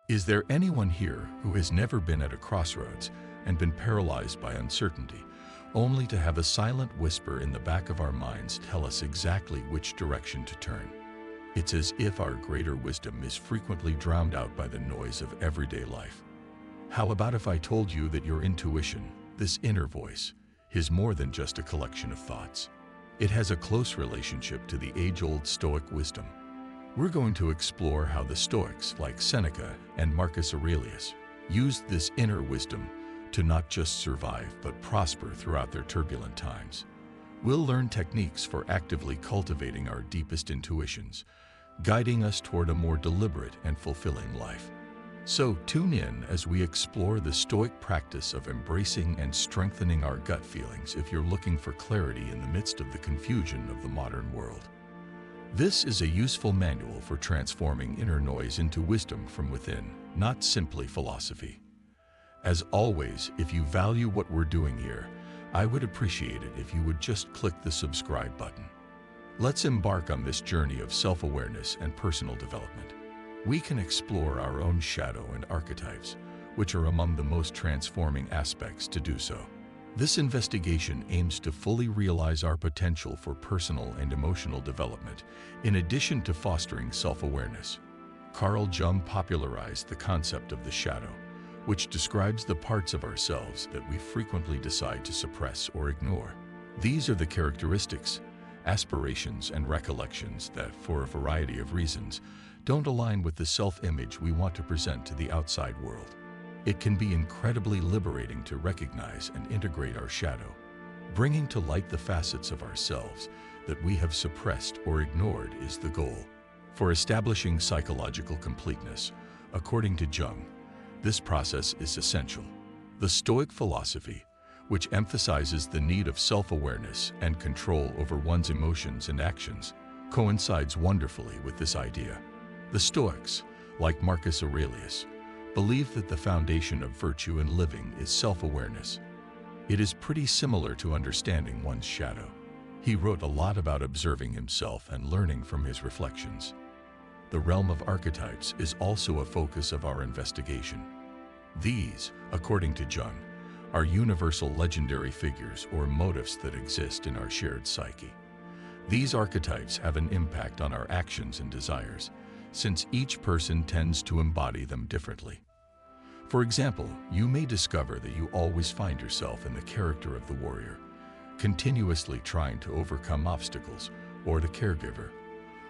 Is there anyone here who has never been at a crossroads and been paralyzed by uncertainty, only to have a silent whisper in the back of our minds tell us exactly which direction to turn? It's as if our greater wisdom is frequently drowned out by the noise of everyday life. How about if I told you that your intuition, this inner voice, is more than just a collection of thoughts? It has a close relationship to the age-old Stoic wisdom. We're going to explore how the Stoics, like Seneca and Marcus Aurelius, used this inner wisdom to not just survive but prosper throughout their turbulent times. We'll learn techniques for actively cultivating our deepest intuitions, guiding us toward a more deliberate and fulfilling life. So tune in as we explore the Stoic practice of embracing and strengthening our gut feelings if you're looking for clarity in the midst of the confusion of the modern world. This is a useful manual for transforming inner noise into wisdom from within, not simply philosophy. As always, if you value what we're doing here, I would appreciate it if you would just click the subscribe button. Let's embark on this journey of self-awareness and personal development. We can explore our own shadow and archetypes, which are among the most transforming aspects to do so. This investigation aims to fully realize our potential for personal and emotional development, in addition to fostering self-awareness. Carl Jung popularized the concept of the shadow, which describes the parts of ourselves that we frequently decide to suppress or ignore. These are the characteristics, aspirations, and recollections that, for a variety of reasons, don't align with the self-image we want to present to the outside world. It can be incredibly liberating to recognize and integrate our shadow, bringing to light the facets of ourselves that we have suppressed or ignored is the goal. For establishing psychological completeness, according to Jung, this process is essential. The Stoic philosophy, which emphasizes the need of self-awareness and control over one's emotions and actions, coincides wonderfully with this idea. The Stoics, like Marcus Aurelius, believe that the foundation of virtue in living is self-awareness. It is pretty similar to understanding one's shadow. He wrote a lot about observing himself and learning from his reflections. The realm of archetypes is also a focus of our investigation. These, according to Jung, are universal legendary figures or motifs that exist in our shared psyche. These archetypes have an impact on our actions and desires, since each person tends to embody them differently. For example, you may discover that you always find yourself in the character of the warrior, continuously trying to overcome obstacles, or the caregiver,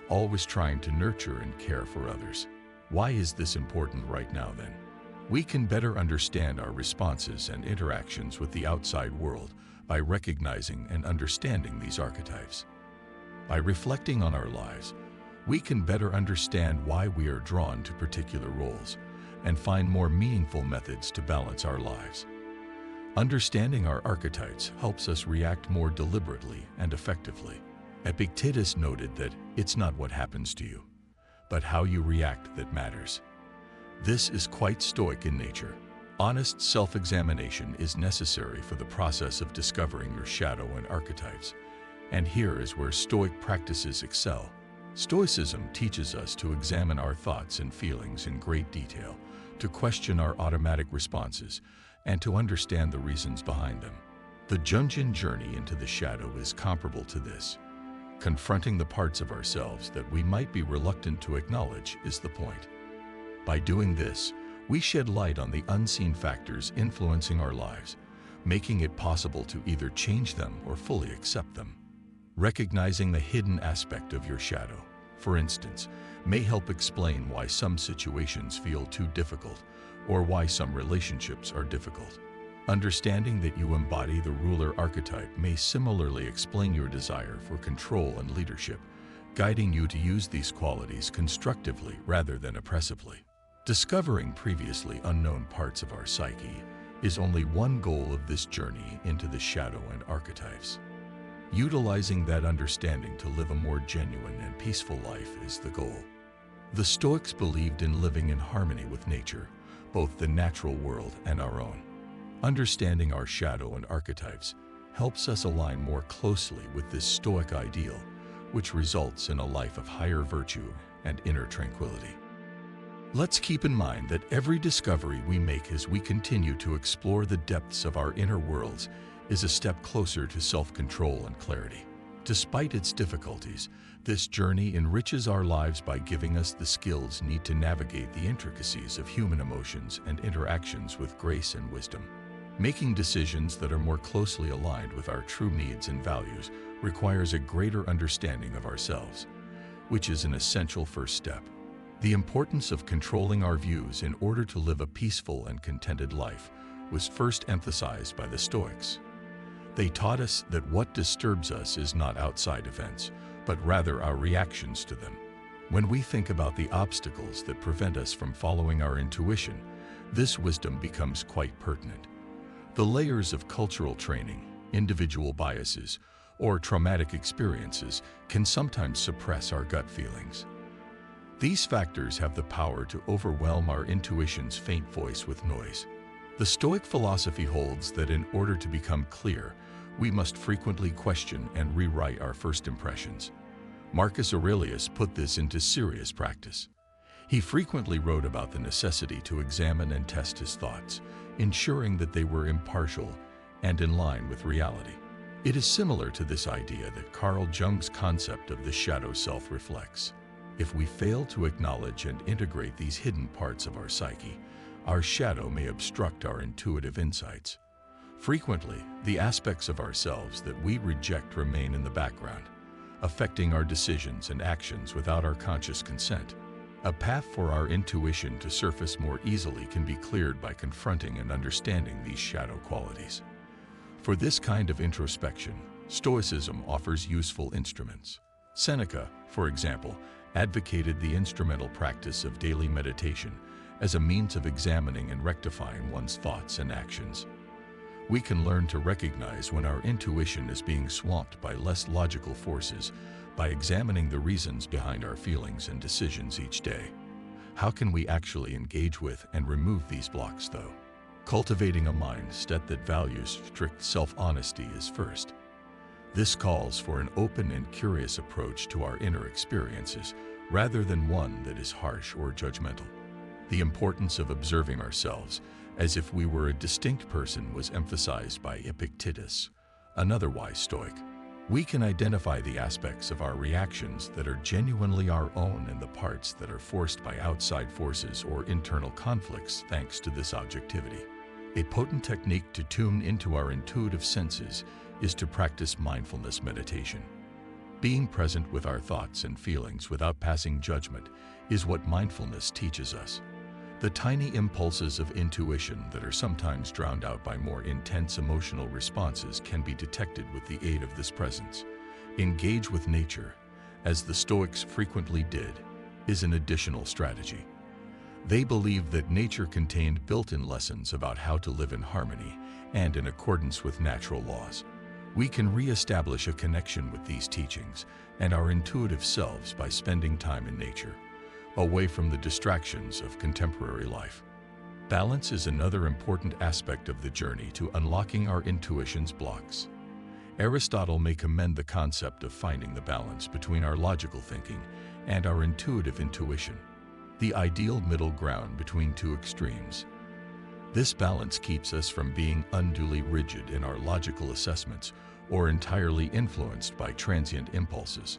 always trying to nurture and care for others. Why is this important right now then? We can better understand our responses and interactions with the outside world by recognizing and understanding these archetypes. By reflecting on our lives, we can better understand why we are drawn to particular roles and find more meaningful methods to balance our lives. Understanding our archetypes helps us react more deliberately and effectively. Epictetus noted that it's not what happens to you, but how you react that matters. This is quite Stoic in nature. Honest self-examination is necessary for the process of discovering your shadow and archetypes, and here is where Stoic practices excel. Stoicism teaches us to examine our thoughts and feelings in great detail, to question our automatic responses, and to understand the reasons behind them. The Jungian journey into the shadow is comparable to this. Confronting the parts of ourselves that we might be reluctant to acknowledge is the point. By doing this, we shed light on the unseen factors influencing our lives, making it possible to either change them or fully accept them. Recognizing the hidden aspect of your shadow, for instance, may help explain why some situations feel too difficult or why some relationships are difficult. Understanding that you embody the ruler archetype may similarly explain your desire for control and leadership, guiding you to use these qualities constructively rather than oppressively. Discovering previously unknown parts of our psyche is only one goal of this journey into the shadow and archetypes. Utilizing that understanding to live a more genuine and peaceful life is the goal. The Stoics believed in living in harmony with nature, both the natural world and our own. Understanding our shadow and archetypes helps us align more closely with this Stoic ideal, which results in a life of higher virtue and inner tranquility. Let's keep in mind that every discovery we make as we continue to explore the depths of our inner worlds is a step closer to self-control and clarity. Despite its difficulties, this journey enriches our lives by giving us the skills needed to navigate the intricacies of human emotions and interactions with grace and wisdom. Making decisions that are more closely aligned with our true needs and values requires a greater understanding of ourselves, which is an essential first step. The importance of controlling our views in order to live a peaceful and contented life was first emphasized by the Stoics. They taught us that what disturbs us is not outside events, but rather our reactions to them. When we think about the obstacles that prevent us from following our intuition, this wisdom becomes quite pertinent. The layers of cultural training, individual biases, or traumatic experiences can sometimes suppress our gut feelings. These factors have the power to overwhelm our intuition's faint voice with noise. The Stoic philosophy holds that in order to become clear, we must frequently question and rewrite our first impressions. Marcus Aurelius put this into serious practice. He frequently wrote about the necessity to examine and test his thoughts, ensuring that they were impartial and in line with reality. It is similar to this idea that Carl Jung's concept of the shadow self reflects. If we fail to acknowledge and integrate these hidden parts of our psyche, our shadow may obstruct our intuitive insights. Frequently, the aspects of ourselves that we reject remain in the background, affecting our decisions and actions without our conscious consent. A path for our intuition to surface more easily can be cleared by confronting and understanding these shadow qualities. For this kind of introspection, Stoicism offers useful instruments. Seneca, for example, advocated the instrumental practice of daily meditation as a means of examining and rectifying one's thoughts and actions. We can learn to recognize when our intuition is being swamped by less logical forces by examining the reasons behind our feelings and decisions each day. How can we actually engage with and remove these blocks, though? Cultivating a mindset that values strict self-honesty is first. This calls for an open and curious approach to our inner experiences, rather than one that is harsh or judgmental. The importance of observing ourselves as if we were a distinct person was emphasized by Epictetus, another wise Stoic. We can identify the aspects of our reactions that are genuinely our own and the parts that are forced by outside forces or internal conflicts thanks to this objectivity. A potent technique to tune into our intuitive senses is to practice mindfulness meditation. Being present with our thoughts and feelings without passing judgment is what mindfulness teaches us. The tiny impulses of intuition that are sometimes drowned out by more intense emotional responses can be detected with the aid of this presence. Engage with nature, as the Stoics frequently did, is an additional strategy. They believed that nature contained built-in lessons about how to live in harmony and in accordance with natural laws. We can re-establish a connection with these teachings and our intuitive selves by spending time in nature, away from the distractions of contemporary life. Balance is another important aspect of the journey to unlocking our intuition's blocks. Aristotle may commend the concept of finding the balance between our logical thinking and our intuitive intuition, the ideal middle ground between two extremes. This balance keeps us from being unduly rigid in our logical assessments or entirely influenced by transient impulses.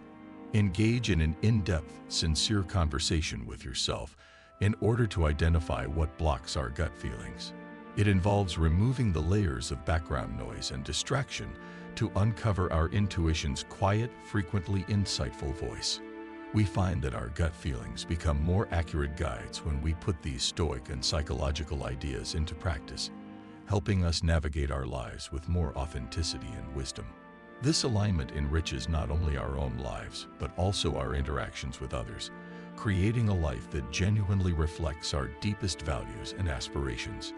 Engage in an in-depth, sincere conversation with yourself in order to identify what blocks our gut feelings. It involves removing the layers of background noise and distraction to uncover our intuition's quiet, frequently insightful voice. We find that our gut feelings become more accurate guides when we put these Stoic and psychological ideas into practice, helping us navigate our lives with more authenticity and wisdom. This alignment enriches not only our own lives, but also our interactions with others, creating a life that genuinely reflects our deepest values and aspirations.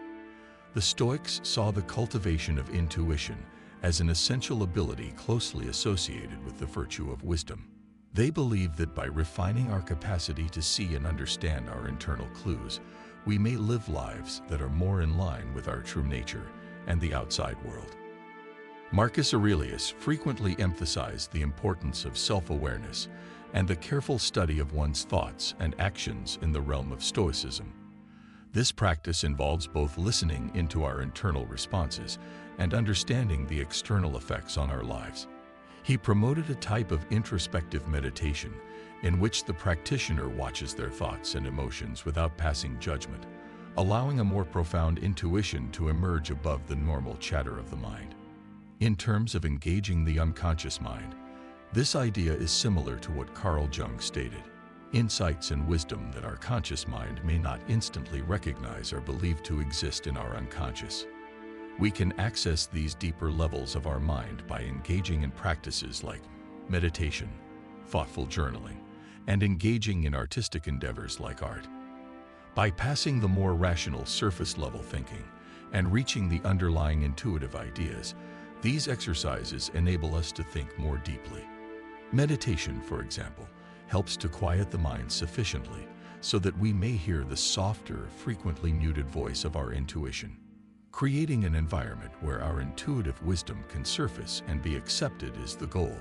The Stoics saw the cultivation of intuition as an essential ability closely associated with the virtue of wisdom. They believed that by refining our capacity to see and understand our internal clues, we may live lives that are more in line with our true nature and the outside world. Marcus Aurelius frequently emphasized the importance of self-awareness and the careful study of one's thoughts and actions in the realm of Stoicism. This practice involves both listening into our internal responses and understanding the external effects on our lives. He promoted a type of introspective meditation in which the practitioner watches their thoughts and emotions without passing judgment, allowing a more profound intuition to emerge above the normal chatter of the mind. In terms of engaging the unconscious mind, this idea is similar to what Carl Jung stated. Insights and wisdom that our conscious mind may not instantly recognize are believed to exist in our unconscious. We can access these deeper levels of our mind by engaging in practices like meditation, thoughtful journaling, and engaging in artistic endeavors like art. Bypassing the more rational surface-level thinking and reaching the underlying intuitive ideas, these exercises enable us to think more deeply. Meditation, for example, helps to quiet the mind sufficiently so that we may hear the softer, frequently muted voice of our intuition. Creating an environment where our intuitive wisdom can surface and be accepted is the goal.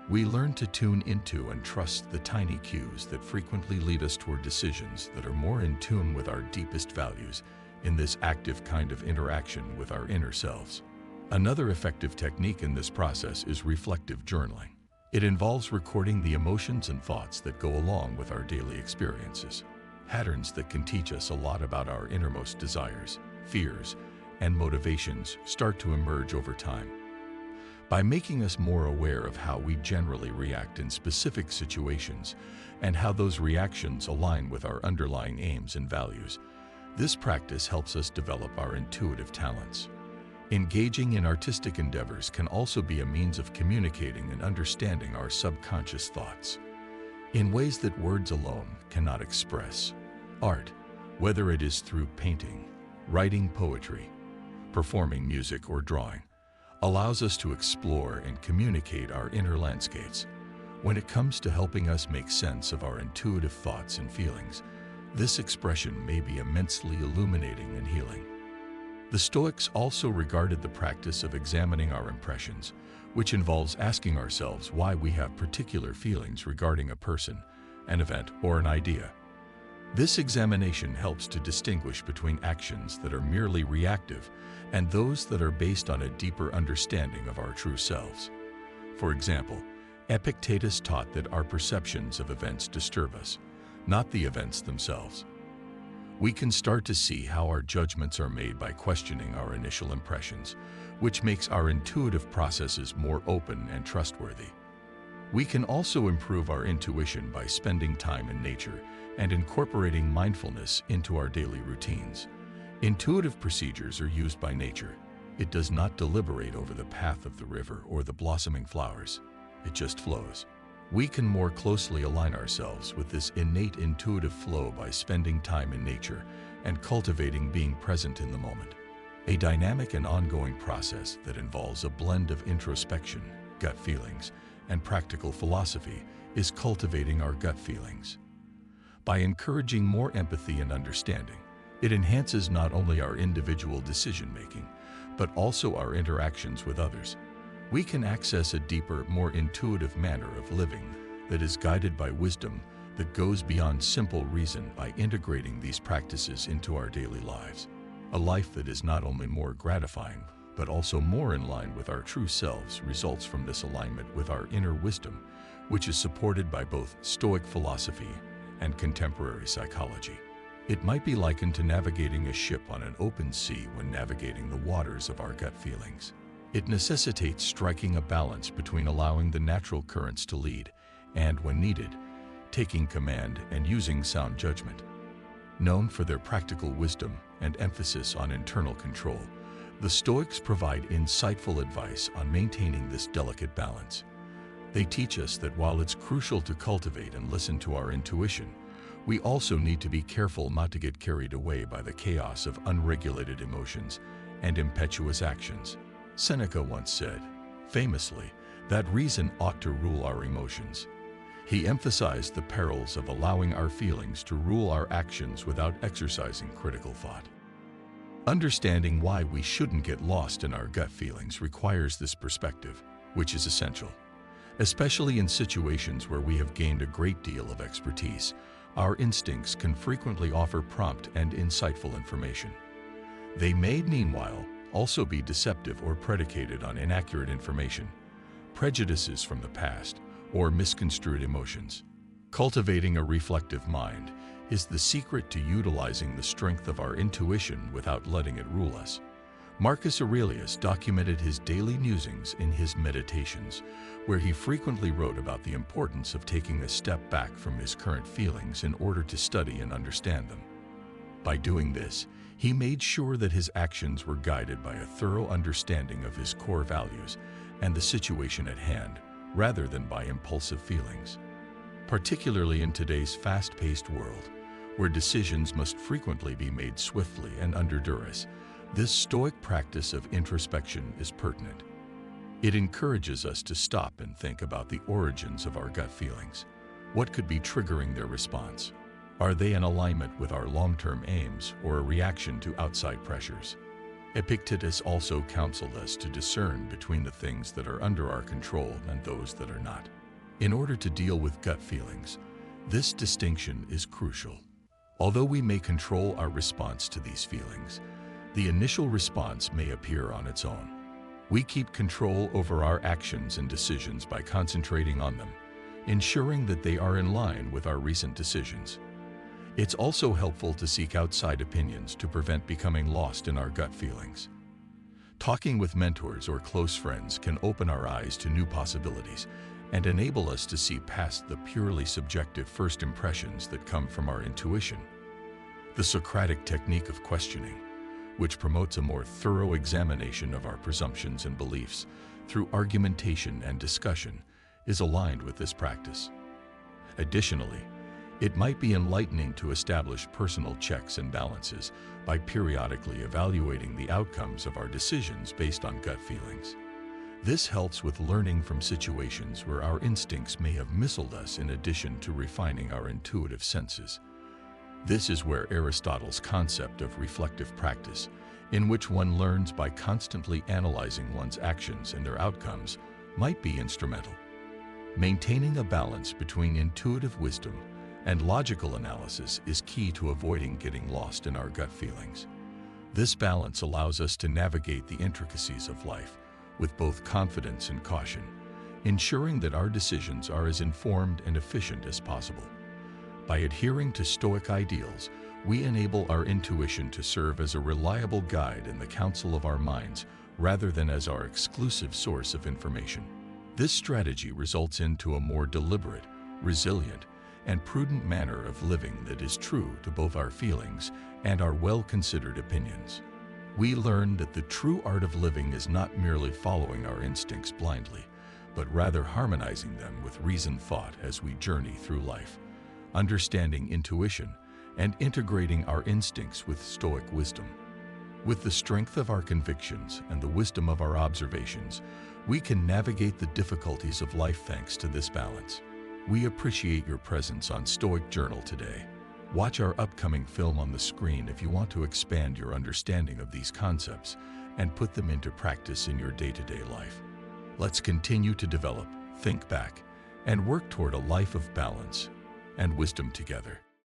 We learn to tune into and trust the tiny cues that frequently lead us toward decisions that are more in tune with our deepest values in this active kind of interaction with our inner selves. Another effective technique in this process is reflective journaling. It involves recording the emotions and thoughts that go along with our daily experiences, patterns that can teach us a lot about our innermost desires, fears, and motivations start to emerge over time. By making us more aware of how we generally react in specific situations and how those reactions align with our underlying aims and values, this practice helps us develop our intuitive talents. Engaging in artistic endeavors can also be a means of communicating and understanding our subconscious thoughts in ways that words alone cannot express. Art, whether it is through painting, writing poetry, performing music, or drawing, allows us to explore and communicate our inner landscapes. When it comes to helping us make sense of our intuitive thoughts and feelings, this expression may be immensely illuminating and healing. The Stoics also regarded the practice of examining our impressions, which involves asking ourselves why we have particular feelings regarding a person, an event, or an idea. This examination helps to distinguish between actions that are merely reactive and those that are based on a deeper understanding of our true selves. For example, Epictetus taught that our perceptions of events disturb us, not the events themselves. We can start to see how our judgments are made by questioning our initial impressions, which makes our intuitive processes more open and trustworthy. We can also improve our intuition by spending time in nature and incorporating mindfulness into our daily routines. Intuitive procedures are used by nature. It does not deliberate over the path of the river or the blossoming flowers. It just flows. We can more closely align ourselves with this innate intuitive flow by spending time in nature and cultivating being present in the moment. A dynamic and ongoing process that involves a blend of introspection, gut feelings, and practical philosophy is cultivating our gut feelings. By encouraging more empathy and understanding, it enhances not only our individual decision-making, but also our interactions with others. We can access a deeper, more intuitive manner of living that is guided by wisdom that goes beyond simple reason by integrating these practices into our daily lives. A life that is not only more gratifying, but also more in line with our true selves results from this alignment with our inner wisdom, which is supported by both Stoic philosophy and contemporary psychology. It might be likened to navigating a ship on an open sea when navigating the waters of our gut feelings. It necessitates striking a balance between allowing the natural currents to lead and, when needed, taking command and using sound judgment. Known for their practical wisdom and emphasis on internal control, the Stoics provide insightful advice on maintaining this delicate balance. They teach us that while it's crucial to cultivate and listen to our intuition, we also need to be careful not to get carried away by the chaos of unregulated emotions and impetuous actions. Seneca once said, famously, that reason ought to rule our emotions. He emphasized the perils of allowing our feelings to rule our actions without exercising critical thought. Understanding why we shouldn't get lost in our gut feelings requires this perspective, which is essential. Especially in situations where we have gained a great deal of expertise, our instincts can frequently offer prompt and insightful information. They may, meanwhile, also be deceptive or predicated on inaccurate information, prejudices from the past, or misconstrued emotions. Cultivating a reflective mind is the secret to utilizing the strength of our intuition without letting it rule us. Marcus Aurelius documented his daily musings in his Meditations, where he frequently wrote about the importance of taking a step back from his current feelings in order to study and understand them. By doing this, he made sure that his actions were guided by a thorough understanding of his core values and the situation at hand, rather than by impulsive feelings. Particularly in today's fast-paced world, where decisions must frequently be made swiftly and under duress, this Stoic practice of introspection is pertinent. It encourages us to stop and think about the origins of our gut feelings. What could be triggering their response? Are they in alignment with our long-term aims or a reaction to outside pressures? Epictetus also counseled us to discern between the things that are under our control and those that are not. In order to deal with gut feelings, this distinction is crucial. Although we may control our response to these feelings, the initial response may appear on its own. We keep control over our actions and decisions by concentrating on them, ensuring that they are in line with our recent decisions. It's also helpful to seek outside opinions to prevent becoming lost in our gut feelings. Talking with mentors or close friends can open our eyes to new possibilities and enable us to see past the purely subjective first impressions that come from our intuition. The Socratic technique of questioning, which promotes a more thorough examination of our presumptions and beliefs through argumentation and discussion, is aligned with this practice. Additionally, it might be enlightening to establish personal checks and balances by periodically evaluating the outcomes of our decisions based on gut feelings. This helps with learning from situations where our instincts may have misled us in addition to refining our intuitive senses. This is where Aristotle's concept of reflective practice, in which one learns by constantly analyzing one's actions and their outcomes, might be instrumental. Maintaining a balance between intuitive wisdom and logical analysis is key to avoiding getting lost in our gut feelings. This balance allows us to navigate the intricacies of life with both confidence and caution, ensuring that our decisions are as informed and efficient as possible. By adhering to Stoic ideals, we enable our intuition to serve as a reliable guide in the counsel of our minds rather than as our exclusive source of information. This strategy results into a more deliberate, resilient, and prudent manner of living that is true to both our feelings and our well-considered opinions. We learn that the true art of living is not merely following our instincts blindly, but rather harmonizing them with reasoned thought as we journey through life, understanding intuition and integrating our instincts with Stoic wisdom. With the strength of our convictions and the wisdom of our observations, we can navigate the difficulties of life thanks to this balance. We appreciate your presence on Stoic Journal today. Watch our upcoming film on the screen if you want to expand your understanding of these concepts and put them into practice in your day-to-day life. Let's continue to develop, think back, and work toward a life of balance and wisdom together.